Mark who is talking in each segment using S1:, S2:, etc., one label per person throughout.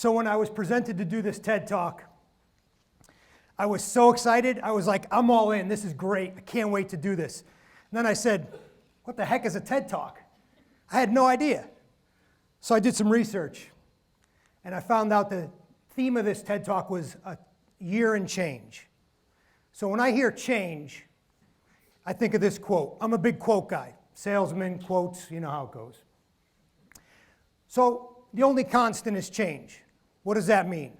S1: So when I was presented to do this TED Talk, I was so excited. I was like, I'm all in. This is great. I can't wait to do this. And then I said, what the heck is a TED Talk? I had no idea. So I did some research. And I found out the theme of this TED Talk was a year and change. So when I hear change, I think of this quote. I'm a big quote guy. Salesman, quotes, you know how it goes. So the only constant is change. What does that mean?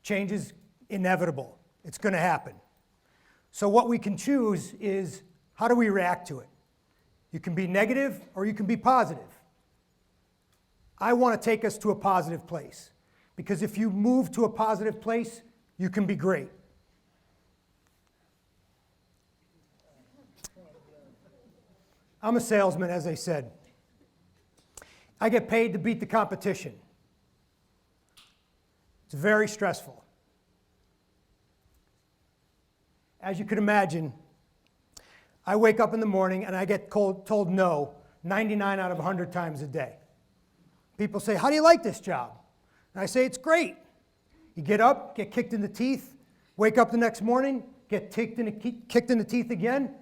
S1: Change is inevitable. It's going to happen. So what we can choose is how do we react to it? You can be negative or you can be positive. I want to take us to a positive place. Because if you move to a positive place, you can be great. I'm a salesman, as I said. I get paid to beat the competition. It's very stressful. As you can imagine, I wake up in the morning and I get told no 99 out of 100 times a day. People say, how do you like this job? And I say, it's great. You get up, get kicked in the teeth, wake up the next morning, get kicked in the teeth again,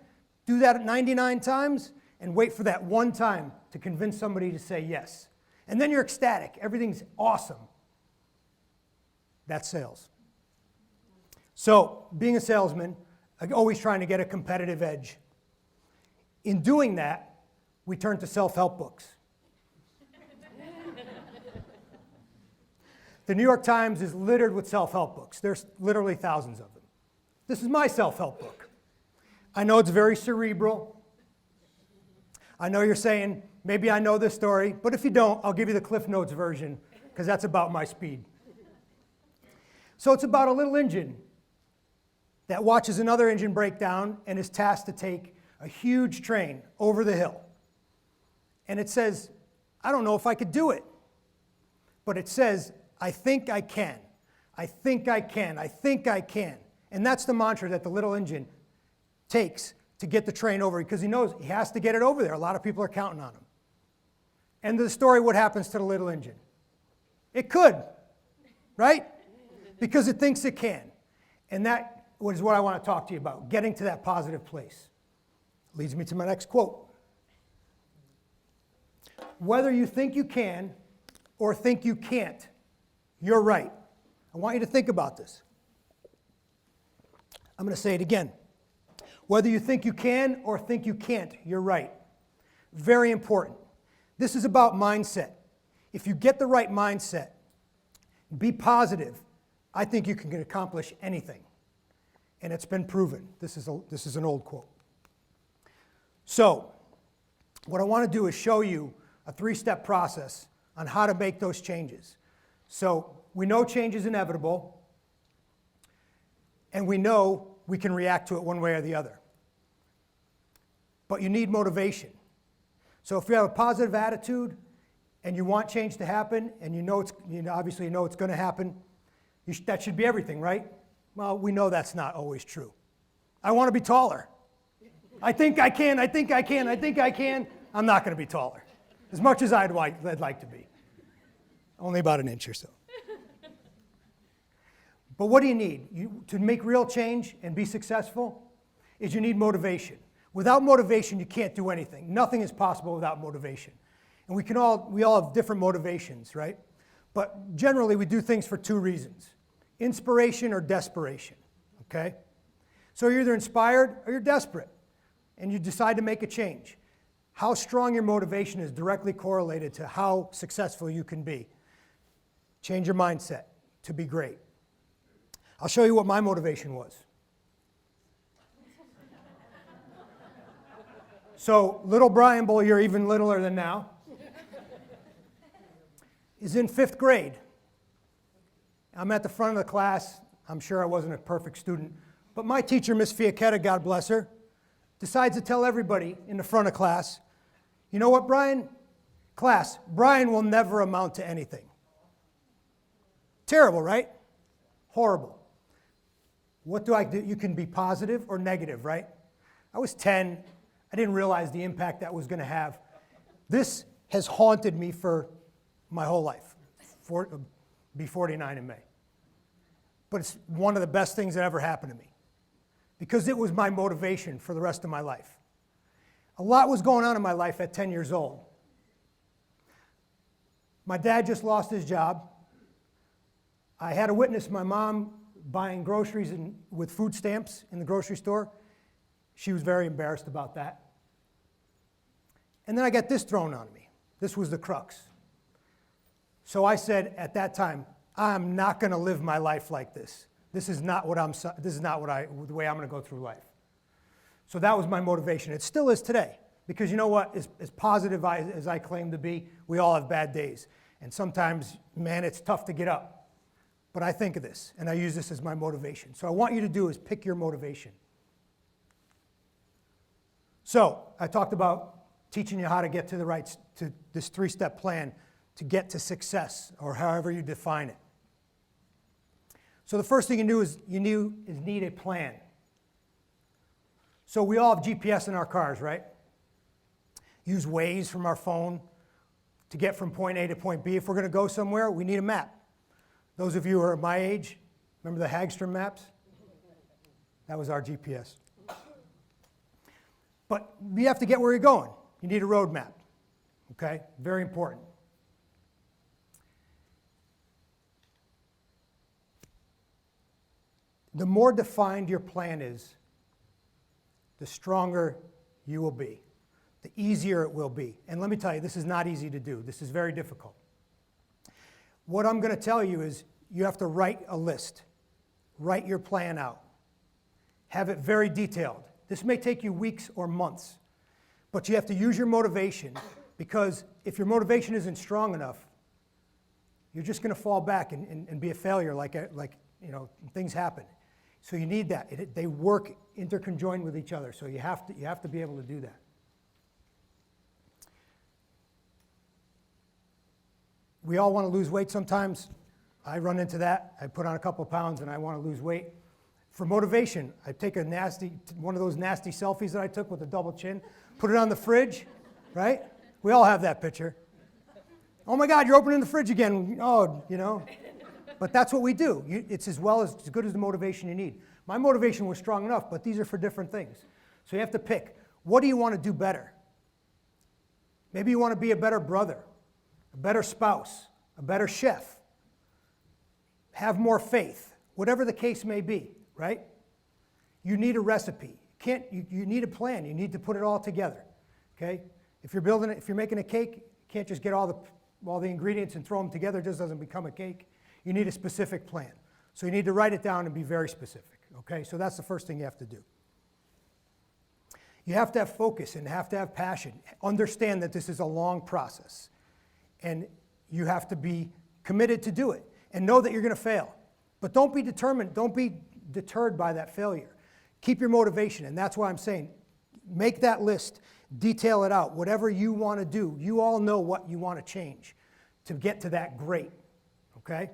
S1: do that 99 times, and wait for that one time to convince somebody to say yes. And then you're ecstatic. Everything's awesome. That's sales. So, being a salesman, I'm always trying to get a competitive edge. In doing that, we turn to self-help books. The New York Times is littered with self-help books. There's literally thousands of them. This is my self-help book. I know it's very cerebral. I know you're saying, maybe I know this story, but if you don't, I'll give you the Cliff Notes version, because that's about my speed. So it's about a little engine that watches another engine break down and is tasked to take a huge train over the hill. And it says, I don't know if I could do it. But it says, I think I can. I think I can. I think I can. And that's the mantra that the little engine takes to get the train over, because he knows he has to get it over there. A lot of people are counting on him. End of the story, what happens to the little engine? It could, right? Because it thinks it can. And that is what I want to talk to you about, getting to that positive place. Leads me to my next quote. Whether you think you can or think you can't, you're right. I want you to think about this. I'm going to say it again. Whether you think you can or think you can't, you're right. Very important. This is about mindset. If you get the right mindset, be positive, I think you can accomplish anything. And it's been proven. This is an old quote. So, what I want to do is show you a 3-step process on how to make those changes. So, we know change is inevitable, and we know we can react to it one way or the other. But you need motivation. So if you have a positive attitude and you want change to happen, and obviously you know it's going to happen, that should be everything, right? Well, we know that's not always true. I want to be taller. I think I can, I think I can, I think I can. I'm not going to be taller, as much as I'd like to be. Only about an inch or so. But what do you need? To make real change and be successful is you need motivation. Without motivation, you can't do anything. Nothing is possible without motivation. And we all have different motivations, right? But generally, we do things for 2 reasons. Inspiration or desperation, okay? So you're either inspired or you're desperate, and you decide to make a change. How strong your motivation is directly correlated to how successful you can be. Change your mindset to be great. I'll show you what my motivation was. So little Brian Beaulieu, even littler than now, is in 5th grade. I'm at the front of the class. I'm sure I wasn't a perfect student. But my teacher, Miss Fiacchetta, God bless her, decides to tell everybody in the front of class, you know what, Brian? Class, Brian will never amount to anything. Terrible, right? Horrible. What do I do? You can be positive or negative, right? I was 10. I didn't realize the impact that was going to have. This has haunted me for my whole life. be 49 in May. But it's one of the best things that ever happened to me because it was my motivation for the rest of my life. A lot was going on in my life at 10 years old. My dad just lost his job. I had to witness my mom buying groceries with food stamps in the grocery store. She was very embarrassed about that. And then I got this thrown on me. This was the crux. So I said at that time, I'm not going to live my life like this. This is not the way I'm going to go through life. So that was my motivation. It still is today. Because you know what? As positive as I claim to be, we all have bad days. And sometimes, man, it's tough to get up. But I think of this, and I use this as my motivation. So I want you to do is pick your motivation. So I talked about teaching you how to get to this 3-step plan to get to success, or however you define it. So the first thing you need a plan. So we all have GPS in our cars, right? Use Waze from our phone to get from point A to point B. If we're going to go somewhere, we need a map. Those of you who are my age, remember the Hagstrom maps? That was our GPS. But you have to get where you're going. You need a road map, okay? Very important. The more defined your plan is, the stronger you will be. The easier it will be. And let me tell you, this is not easy to do. This is very difficult. What I'm going to tell you is you have to write a list. Write your plan out. Have it very detailed. This may take you weeks or months, but you have to use your motivation, because if your motivation isn't strong enough, you're just going to fall back and be a failure like things happen. So you need that. They work interconjoined with each other, so you have to be able to do that. We all want to lose weight sometimes. I run into that. I put on a couple pounds and I want to lose weight. For motivation, I take one of those nasty selfies that I took with a double chin, put it on the fridge, right? We all have that picture. Oh my God, you're opening the fridge again. Oh, But that's what we do. It's as good as the motivation you need. My motivation was strong enough, but these are for different things. So you have to pick. What do you want to do better? Maybe you want to be a better brother, a better spouse, a better chef, have more faith, whatever the case may be, right? You need a recipe. You need a plan. You need to put it all together, okay? If you're making a cake, you can't just get all the ingredients and throw them together. It just doesn't become a cake. You need a specific plan. So you need to write it down and be very specific, okay? So that's the first thing you have to do. You have to have focus and have to have passion. Understand that this is a long process. And you have to be committed to do it. And know that you're going to fail. But don't be determined. Don't be deterred by that failure. Keep your motivation. And that's why I'm saying, make that list. Detail it out. Whatever you want to do, you all know what you want to change to get to that great. Okay?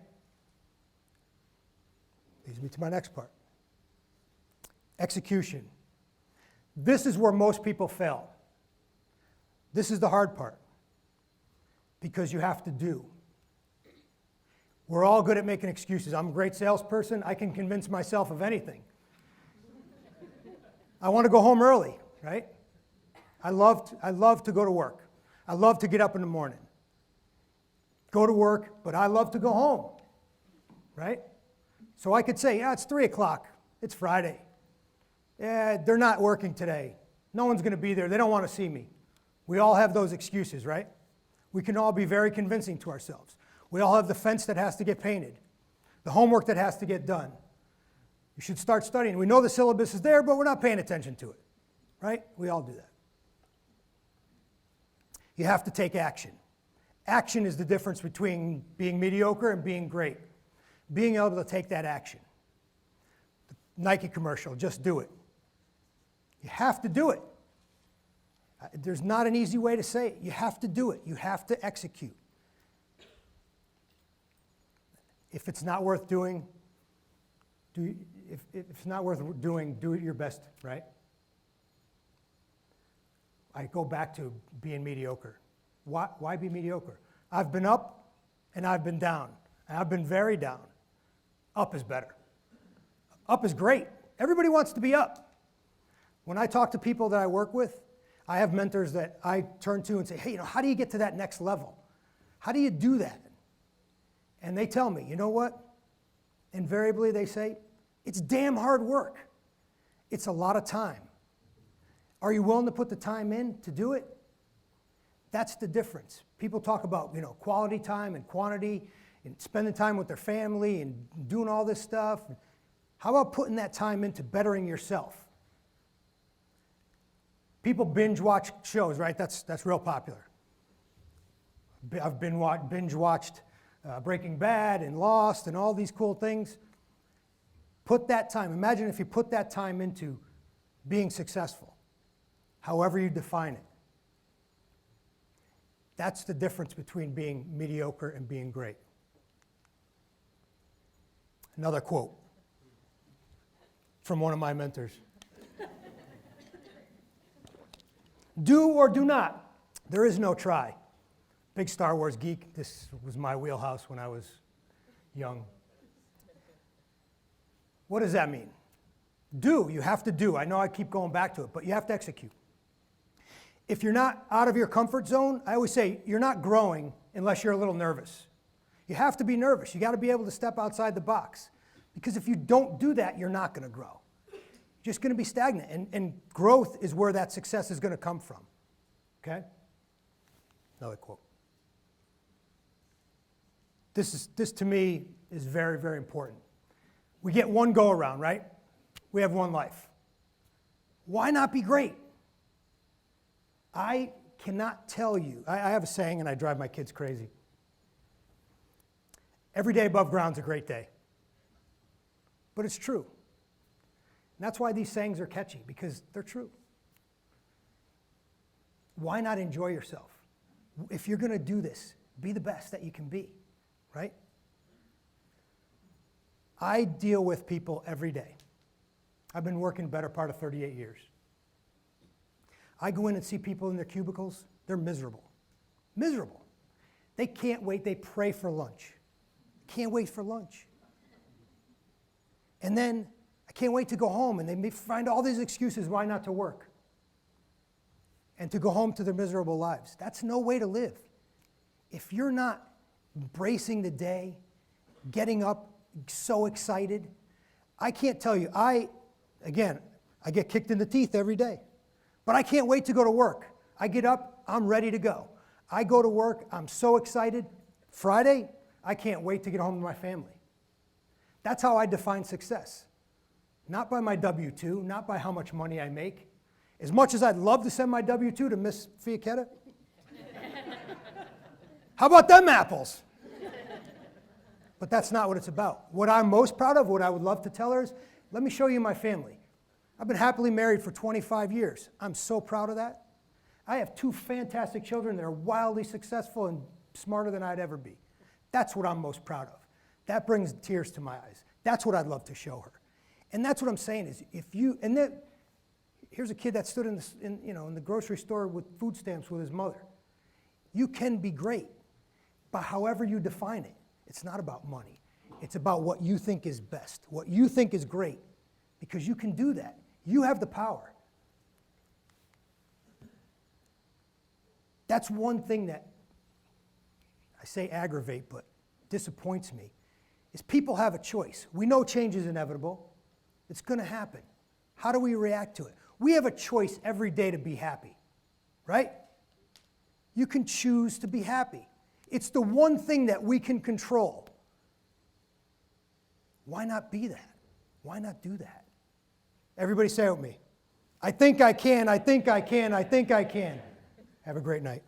S1: Leads me to my next part. Execution. This is where most people fail. This is the hard part. Because you have to do. We're all good at making excuses. I'm a great salesperson. I can convince myself of anything. I want to go home early, right? I love to go to work. I love to get up in the morning. Go to work, but I love to go home, right? So I could say, yeah, it's 3 o'clock. It's Friday. Yeah, they're not working today. No one's going to be there. They don't want to see me. We all have those excuses, right? We can all be very convincing to ourselves. We all have the fence that has to get painted, the homework that has to get done. You should start studying. We know the syllabus is there, but we're not paying attention to it, right? We all do that. You have to take action. Action is the difference between being mediocre and being great. Being able to take that action. The Nike commercial, just do it. You have to do it. There's not an easy way to say it. You have to do it. You have to execute. If it's not worth doing, if it's not worth doing, do it your best, right? I go back to being mediocre. Why be mediocre? I've been up and I've been down. I've been very down. Up is better. Up is great. Everybody wants to be up. When I talk to people that I work with, I have mentors that I turn to and say, hey, how do you get to that next level? How do you do that? And they tell me, you know what? Invariably, they say, it's damn hard work. It's a lot of time. Are you willing to put the time in to do it? That's the difference. People talk about, quality time and quantity and spending time with their family and doing all this stuff. How about putting that time into bettering yourself? People binge watch shows, right? That's real popular. I've binge watched Breaking Bad and Lost and all these cool things. Put that time, imagine if you put that time into being successful, however you define it. That's the difference between being mediocre and being great. Another quote from one of my mentors. Do or do not. There is no try. Big Star Wars geek. This was my wheelhouse when I was young. What does that mean? Do, you have to do. I know I keep going back to it, but you have to execute. If you're not out of your comfort zone, I always say you're not growing unless you're a little nervous. You have to be nervous. You got to be able to step outside the box. Because if you don't do that, you're not going to grow. You're just going to be stagnant. And growth is where that success is going to come from. Okay? Another quote. This to me is very, very important. We get one go around, right? We have one life. Why not be great? I cannot tell you. I have a saying, and I drive my kids crazy. Every day above ground is a great day. But it's true. And that's why these sayings are catchy, because they're true. Why not enjoy yourself? If you're going to do this, be the best that you can be, right? I deal with people every day. I've been working the better part of 38 years. I go in and see people in their cubicles. They're miserable. Miserable. They can't wait. They pray for lunch. Can't wait for lunch. And then I can't wait to go home, and they may find all these excuses why not to work and to go home to their miserable lives. That's no way to live. If you're not embracing the day, getting up so excited, I can't tell you. I get kicked in the teeth every day, but I can't wait to go to work. I get up, I'm ready to go. I go to work, I'm so excited. Friday, I can't wait to get home to my family. That's how I define success. Not by my W-2, not by how much money I make. As much as I'd love to send my W-2 to Miss Fiacchetta. How about them apples? But that's not what it's about. What I'm most proud of, what I would love to tell her is, let me show you my family. I've been happily married for 25 years. I'm so proud of that. I have 2 fantastic children that are wildly successful and smarter than I'd ever be. That's what I'm most proud of. That brings tears to my eyes. That's what I'd love to show her. And that's what I'm saying is, here's a kid that stood in the grocery store with food stamps with his mother. You can be great, but however you define it, it's not about money. It's about what you think is best, what you think is great, because you can do that. You have the power. That's one thing that I say aggravate, but disappoints me, is people have a choice. We know change is inevitable. It's going to happen. How do we react to it? We have a choice every day to be happy, right? You can choose to be happy. It's the one thing that we can control. Why not be that? Why not do that? Everybody say it with me. I think I can, I think I can, I think I can. Have a great night.